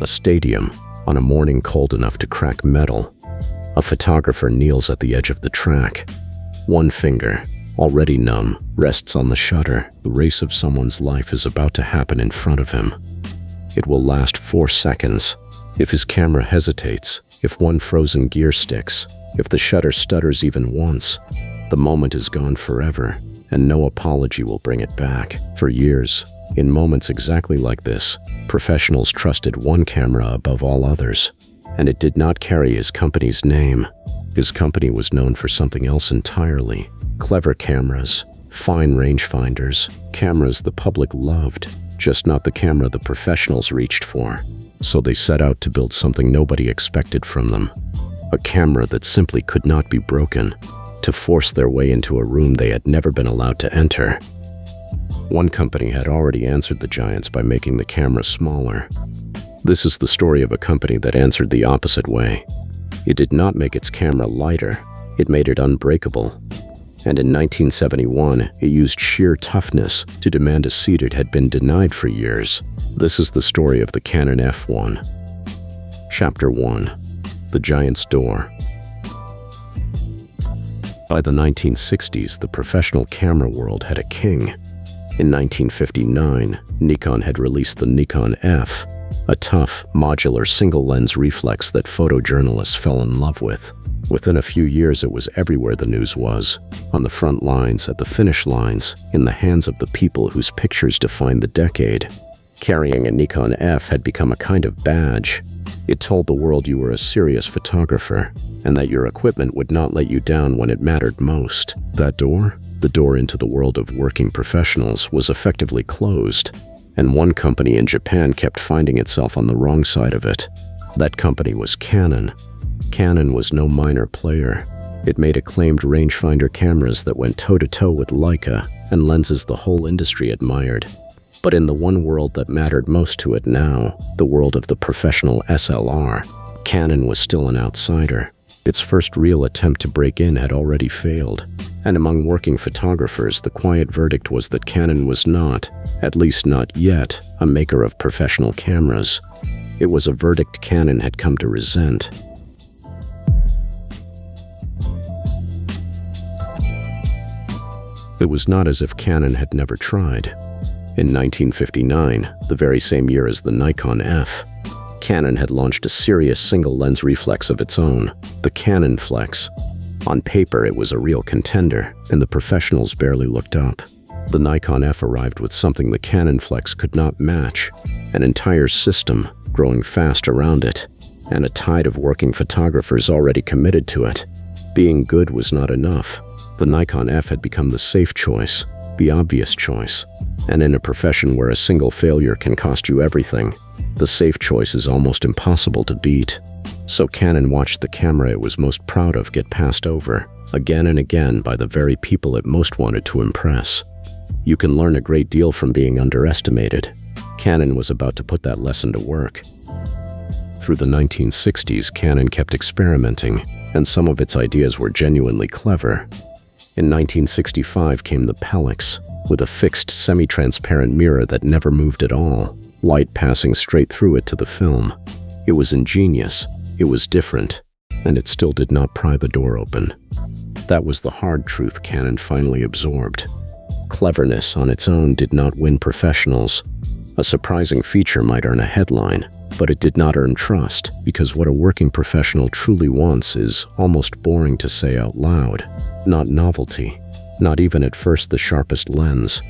A stadium, on a morning cold enough to crack metal. A photographer kneels at the edge of the track. One finger, already numb, rests on the shutter. The race of someone's life is about to happen in front of him. It will last 4 seconds. If his camera hesitates, if one frozen gear sticks, if the shutter stutters even once, the moment is gone forever, and no apology will bring it back. For years, in moments exactly like this, professionals trusted one camera above all others, and it did not carry his company's name. His company was known for something else entirely. Clever cameras, fine rangefinders, cameras the public loved, just not the camera the professionals reached for. So they set out to build something nobody expected from them. A camera that simply could not be broken, to force their way into a room they had never been allowed to enter. One company had already answered the giants by making the camera smaller. This is the story of a company that answered the opposite way. It did not make its camera lighter, it made it unbreakable. And in 1971, it used sheer toughness to demand a seat it had been denied for years. This is the story of the Canon F-1. Chapter 1. The Giant's Door. By the 1960s, the professional camera world had a king. In 1959, Nikon had released the Nikon F, a tough, modular single-lens reflex that photojournalists fell in love with. Within a few years, it was everywhere the news was, on the front lines, at the finish lines, in the hands of the people whose pictures defined the decade. Carrying a Nikon F had become a kind of badge. It told the world you were a serious photographer, and that your equipment would not let you down when it mattered most. That door, the door into the world of working professionals, was effectively closed, and one company in Japan kept finding itself on the wrong side of it. That company was Canon. Canon was no minor player. It made acclaimed rangefinder cameras that went toe-to-toe with Leica, and lenses the whole industry admired. But in the one world that mattered most to it now, the world of the professional SLR, Canon was still an outsider. Its first real attempt to break in had already failed, and among working photographers, the quiet verdict was that Canon was not, at least not yet, a maker of professional cameras. It was a verdict Canon had come to resent. It was not as if Canon had never tried. In 1959, the very same year as the Nikon F, Canon had launched a serious single-lens reflex of its own, the Canonflex. On paper, it was a real contender, and the professionals barely looked up. The Nikon F arrived with something the Canonflex could not match, an entire system growing fast around it, and a tide of working photographers already committed to it. Being good was not enough. The Nikon F had become the safe choice, the obvious choice. And in a profession where a single failure can cost you everything, the safe choice is almost impossible to beat. So Canon watched the camera it was most proud of get passed over, again and again, by the very people it most wanted to impress. You can learn a great deal from being underestimated. Canon was about to put that lesson to work. Through the 1960s, Canon kept experimenting, and some of its ideas were genuinely clever. In 1965 came the Pellix, with a fixed semi-transparent mirror that never moved at all, light passing straight through it to the film. It was ingenious, it was different, and it still did not pry the door open. That was the hard truth Canon finally absorbed. Cleverness on its own did not win professionals. A surprising feature might earn a headline, but it did not earn trust, because what a working professional truly wants is almost boring to say out loud. Not novelty, not even at first the sharpest lens.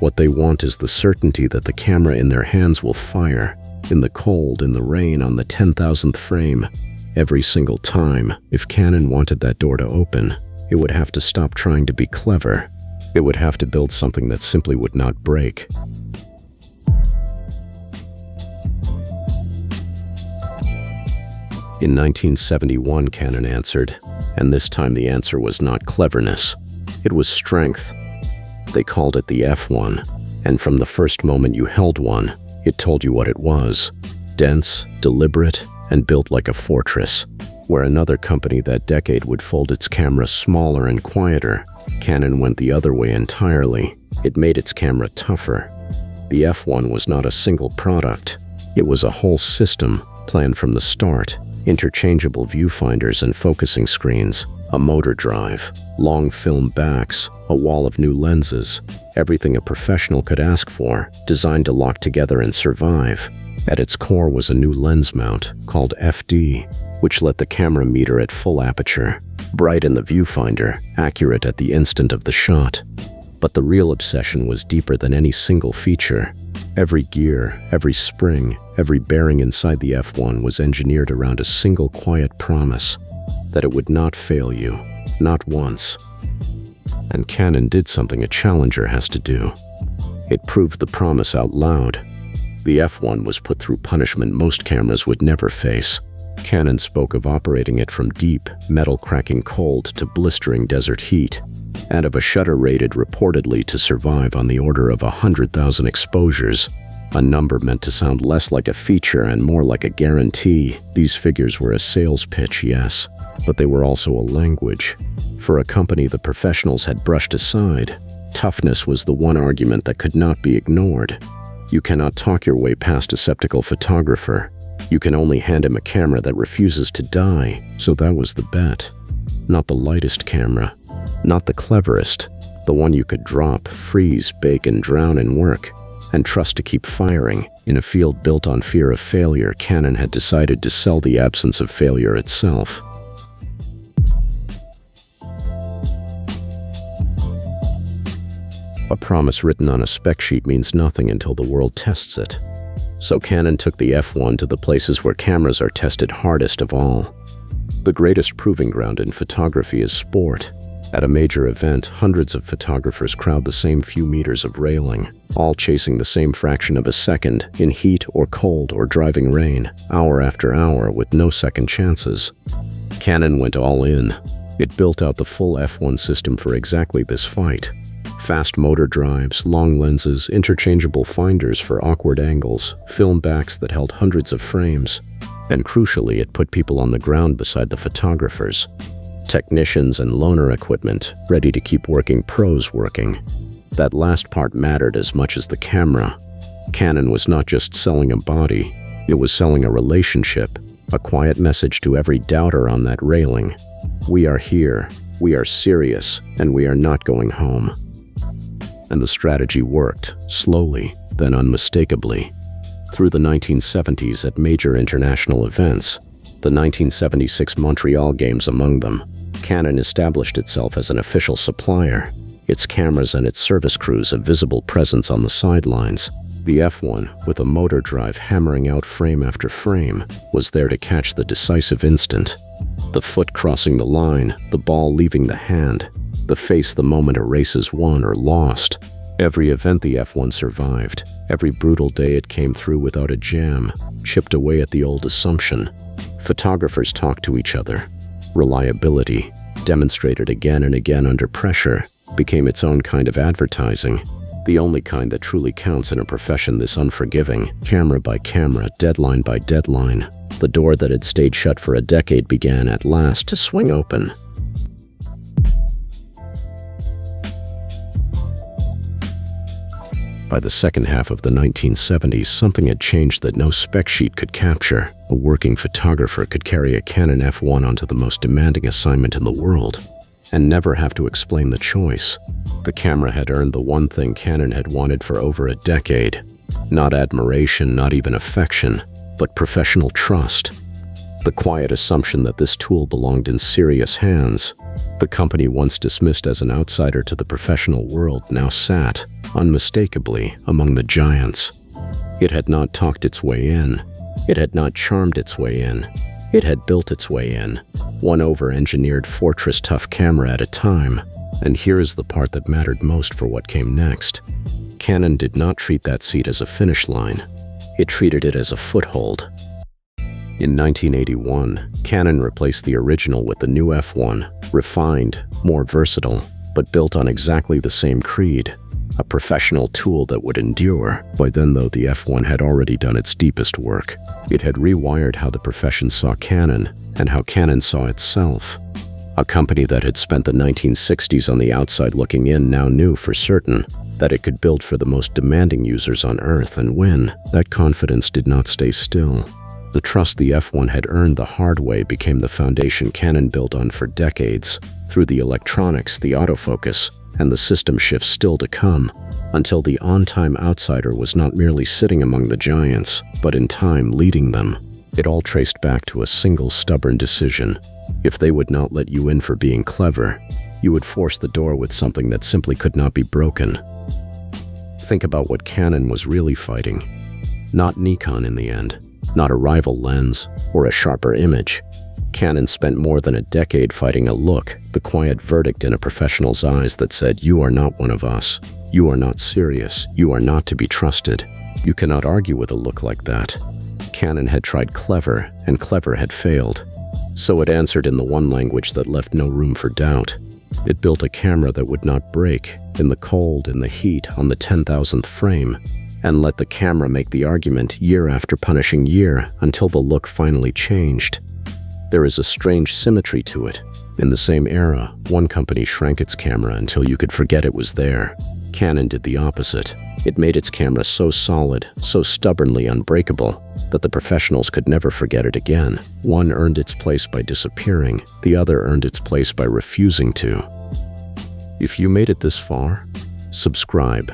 What they want is the certainty that the camera in their hands will fire, in the cold, in the rain, on the 10,000th frame, every single time. If Canon wanted that door to open, it would have to stop trying to be clever. It would have to build something that simply would not break. In 1971, Canon answered, and this time the answer was not cleverness. It was strength. They called it the F-1, and from the first moment you held one, it told you what it was. Dense, deliberate, and built like a fortress. Where another company that decade would fold its camera smaller and quieter, Canon went the other way entirely. It made its camera tougher. The F-1 was not a single product. It was a whole system, planned from the start. Interchangeable viewfinders and focusing screens, a motor drive, long film backs, a wall of new lenses, everything a professional could ask for, designed to lock together and survive. At its core was a new lens mount, called FD, which let the camera meter at full aperture, bright in the viewfinder, accurate at the instant of the shot. But the real obsession was deeper than any single feature. Every gear, every spring, every bearing inside the F1 was engineered around a single quiet promise, that it would not fail you, not once. And Canon did something a challenger has to do. It proved the promise out loud. The F1 was put through punishment most cameras would never face. Canon spoke of operating it from deep, metal-cracking cold to blistering desert heat, and of a shutter rated reportedly to survive on the order of 100,000 exposures, a number meant to sound less like a feature and more like a guarantee. These figures were a sales pitch, yes, but they were also a language. For a company the professionals had brushed aside, toughness was the one argument that could not be ignored. You cannot talk your way past a skeptical photographer. You can only hand him a camera that refuses to die, so that was the bet. Not the lightest camera, not the cleverest, the one you could drop, freeze, bake, and drown in work, and trust to keep firing. In a field built on fear of failure, Canon had decided to sell the absence of failure itself. A promise written on a spec sheet means nothing until the world tests it. So Canon took the F1 to the places where cameras are tested hardest of all. The greatest proving ground in photography is sport. At a major event, hundreds of photographers crowd the same few meters of railing, all chasing the same fraction of a second, in heat or cold or driving rain, hour after hour with no second chances. Canon went all in. It built out the full F1 system for exactly this fight. Fast motor drives, long lenses, interchangeable finders for awkward angles, film backs that held hundreds of frames. And crucially, it put people on the ground beside the photographers. Technicians and loaner equipment, ready to keep working pros working. That last part mattered as much as the camera. Canon was not just selling a body, it was selling a relationship, a quiet message to every doubter on that railing. We are here, we are serious, and we are not going home. And the strategy worked, slowly, then unmistakably. Through the 1970s at major international events, the 1976 Montreal Games among them, Canon established itself as an official supplier, its cameras and its service crews a visible presence on the sidelines. The F1, with a motor drive hammering out frame after frame, was there to catch the decisive instant. The foot crossing the line, the ball leaving the hand, the face the moment a race is won or lost. Every event the F1 survived, every brutal day it came through without a jam, chipped away at the old assumption. Photographers talked to each other. Reliability, demonstrated again and again under pressure, became its own kind of advertising, the only kind that truly counts in a profession this unforgiving, camera by camera, deadline by deadline. The door that had stayed shut for a decade began at last to swing open. By the second half of the 1970s, something had changed that no spec sheet could capture. A working photographer could carry a Canon F1 onto the most demanding assignment in the world, and never have to explain the choice. The camera had earned the one thing Canon had wanted for over a decade. Not admiration, not even affection, but professional trust. The quiet assumption that this tool belonged in serious hands. The company once dismissed as an outsider to the professional world now sat, unmistakably, among the giants. It had not talked its way in. It had not charmed its way in. It had built its way in, one over-engineered fortress-tough camera at a time. And here is the part that mattered most for what came next. Canon did not treat that seat as a finish line. It treated it as a foothold. In 1981, Canon replaced the original with the new F1, refined, more versatile, but built on exactly the same creed, a professional tool that would endure. By then, though, the F1 had already done its deepest work. It had rewired how the profession saw Canon and how Canon saw itself. A company that had spent the 1960s on the outside looking in now knew for certain that it could build for the most demanding users on Earth and win. That confidence did not stay still. The trust the F-1 had earned the hard way became the foundation Canon built on for decades, through the electronics, the autofocus, and the system shifts still to come, until the on-time outsider was not merely sitting among the giants, but in time leading them. It all traced back to a single stubborn decision. If they would not let you in for being clever, you would force the door with something that simply could not be broken. Think about what Canon was really fighting. Not Nikon in the end, not a rival lens or a sharper image. Canon spent more than a decade fighting a look, the quiet verdict in a professional's eyes that said, "You are not one of us. You are not serious. You are not to be trusted." You cannot argue with a look like that. Canon had tried clever, and clever had failed. So it answered in the one language that left no room for doubt. It built a camera that would not break, in the cold, in the heat, on the 10,000th frame, and let the camera make the argument year after punishing year until the look finally changed. There is a strange symmetry to it. In the same era, one company shrank its camera until you could forget it was there. Canon did the opposite. It made its camera so solid, so stubbornly unbreakable, that the professionals could never forget it again. One earned its place by disappearing, the other earned its place by refusing to. If you made it this far, subscribe.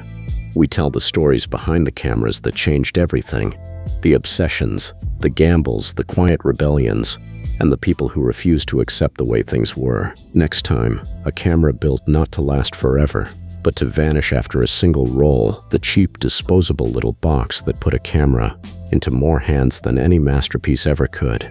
We tell the stories behind the cameras that changed everything. The obsessions, the gambles, the quiet rebellions, and the people who refused to accept the way things were. Next time, a camera built not to last forever, but to vanish after a single roll, the cheap, disposable little box that put a camera into more hands than any masterpiece ever could.